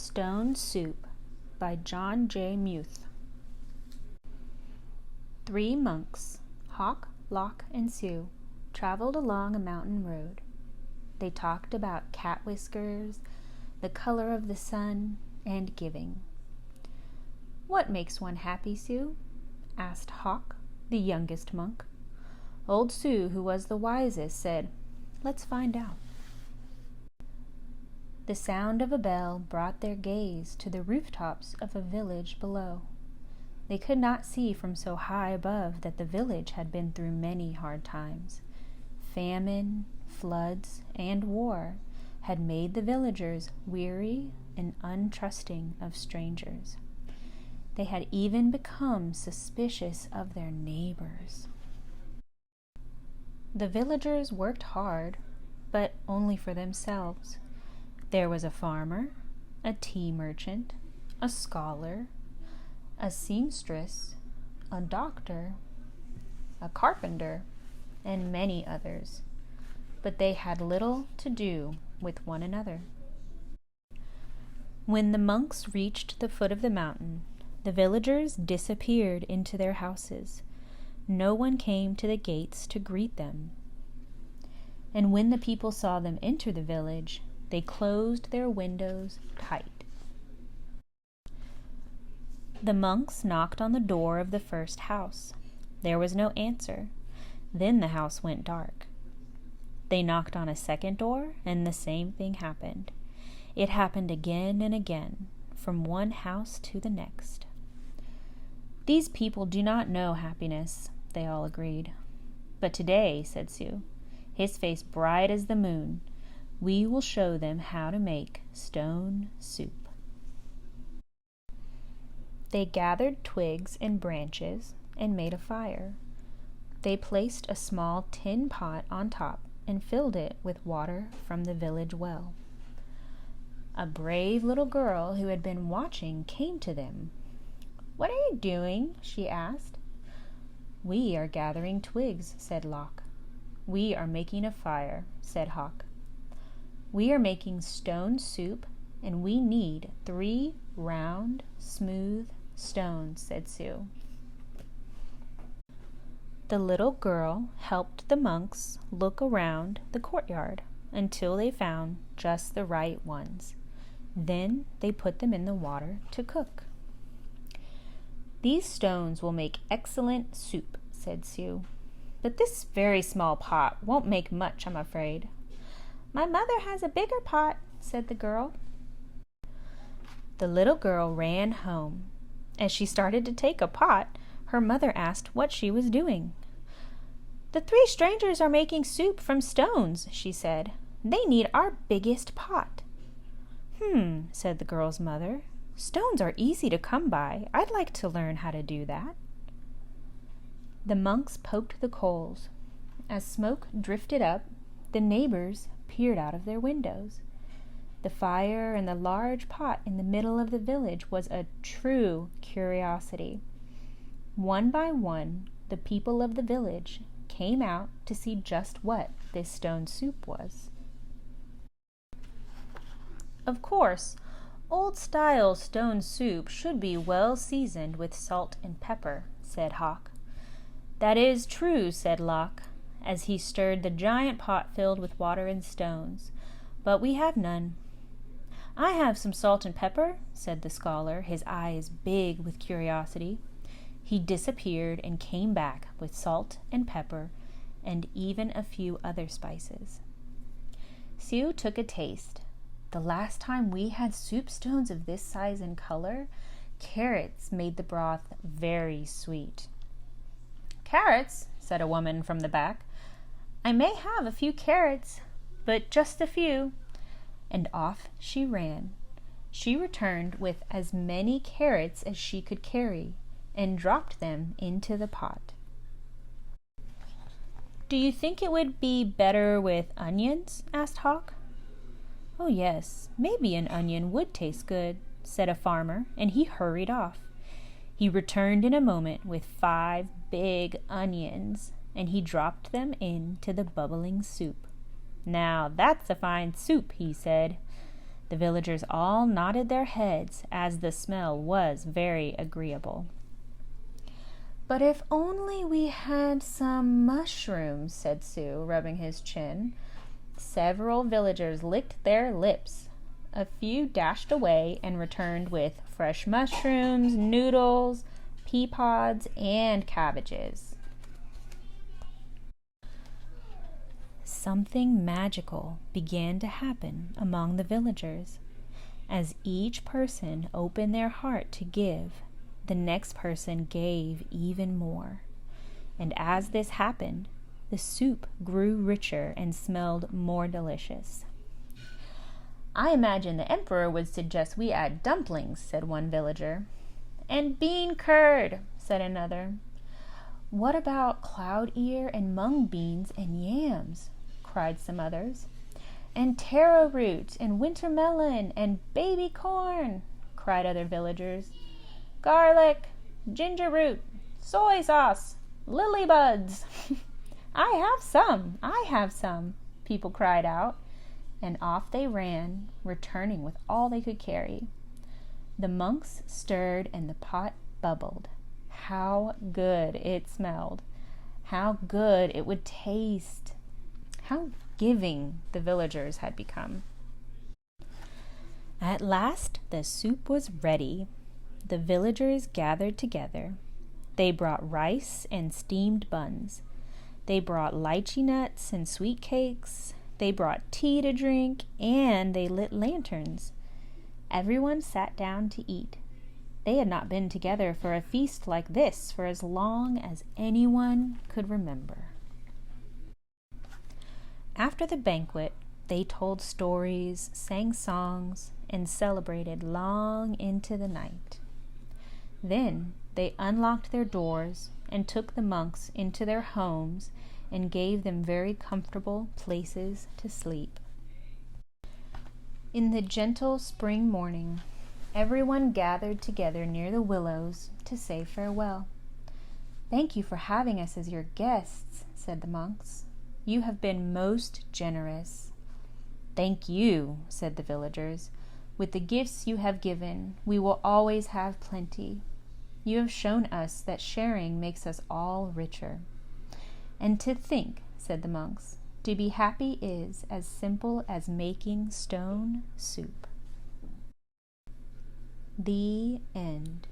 Stone Soup by John J. Muth. 3 monks, Hawk, Lock, and Sue, traveled along a mountain road. They talked about cat whiskers, the color of the sun, and giving. "What makes one happy, Sue?" asked Hawk, the youngest monk. Old Sue, who was the wisest, said, "Let's find out." The sound of a bell brought their gaze to the rooftops of a village below. They could not see from so high above that the village had been through many hard times. Famine, floods, and war had made the villagers weary and untrusting of strangers. They had even become suspicious of their neighbors. The villagers worked hard, but only for themselves. There was a farmer, a tea merchant, a scholar, a seamstress, a doctor, a carpenter, and many others, but they had little to do with one another. When the monks reached the foot of the mountain, the villagers disappeared into their houses. No one came to the gates to greet them. And when the people saw them enter the village, they closed their windows tight. The monks knocked on the door of the first house. There was no answer. Then the house went dark. They knocked on a second door, and the same thing happened. It happened again and again, from one house to the next. "These people do not know happiness," they all agreed. "But today," said Sue, his face bright as the moon, "we will show them how to make stone soup." They gathered twigs and branches and made a fire. They placed a small tin pot on top and filled it with water from the village well. A brave little girl who had been watching came to them. "What are you doing?" she asked. "We are gathering twigs," said Lock. "We are making a fire," said Hawk. "We are making stone soup, and we need 3 round, smooth stones," said Sue. The little girl helped the monks look around the courtyard until they found just the right ones. Then they put them in the water to cook. "These stones will make excellent soup," said Sue. "But this very small pot won't make much, I'm afraid." "My mother has a bigger pot," said the girl. The little girl ran home. As she started to take a pot, her mother asked what she was doing. "The 3 strangers are making soup from stones," she said. "They need our biggest pot." Said the girl's mother. "Stones are easy to come by. I'd like to learn how to do that." The monks poked the coals. As smoke drifted up, the neighbors peered out of their windows. The fire and the large pot in the middle of the village was a true curiosity. One by one, the people of the village came out to see just what this stone soup was. "Of course, old-style stone soup should be well seasoned with salt and pepper," said Hawk. "That is true," said Lock, as he stirred the giant pot filled with water and stones, "but we have none." "I have some salt and pepper," said the scholar, his eyes big with curiosity. He disappeared and came back with salt and pepper and even a few other spices. Sue took a taste. "The last time we had soup stones of this size and color, carrots made the broth very sweet." "Carrots?" said a woman from the back. "I may have a few carrots, but just a few." And off she ran. She returned with as many carrots as she could carry and dropped them into the pot. "Do you think it would be better with onions?" asked Hawk. "Oh yes, maybe an onion would taste good," said a farmer, and he hurried off. He returned in a moment with 5 big onions, and he dropped them into the bubbling soup. "Now that's a fine soup," he said. The villagers all nodded their heads, as the smell was very agreeable. "But if only we had some mushrooms," said Sue, rubbing his chin. Several villagers licked their lips. A few dashed away and returned with fresh mushrooms, noodles, pea pods, and cabbages. Something magical began to happen among the villagers. As each person opened their heart to give, the next person gave even more. And as this happened, the soup grew richer and smelled more delicious. "I imagine the emperor would suggest we add dumplings," said one villager. "And bean curd," said another. "What about cloud ear and mung beans and yams?" cried some others. "And taro root and winter melon and baby corn," cried other villagers. "Garlic, ginger root, soy sauce, lily buds." I have some," people cried out, and off they ran, returning with all they could carry. The monks stirred and the pot bubbled. How good it smelled! How good it would taste! How giving the villagers had become! At last the soup was ready. The villagers gathered together. They brought rice and steamed buns. They brought lychee nuts and sweet cakes. They brought tea to drink, and they lit lanterns. Everyone sat down to eat. They had not been together for a feast like this for as long as anyone could remember. After the banquet, they told stories, sang songs, and celebrated long into the night. Then they unlocked their doors and took the monks into their homes and gave them very comfortable places to sleep. In the gentle spring morning, everyone gathered together near the willows to say farewell. "Thank you for having us as your guests," said the monks. "You have been most generous." "Thank you," said the villagers. "With the gifts you have given, we will always have plenty. You have shown us that sharing makes us all richer. And to think," said the monks, "to be happy is as simple as making stone soup." The end.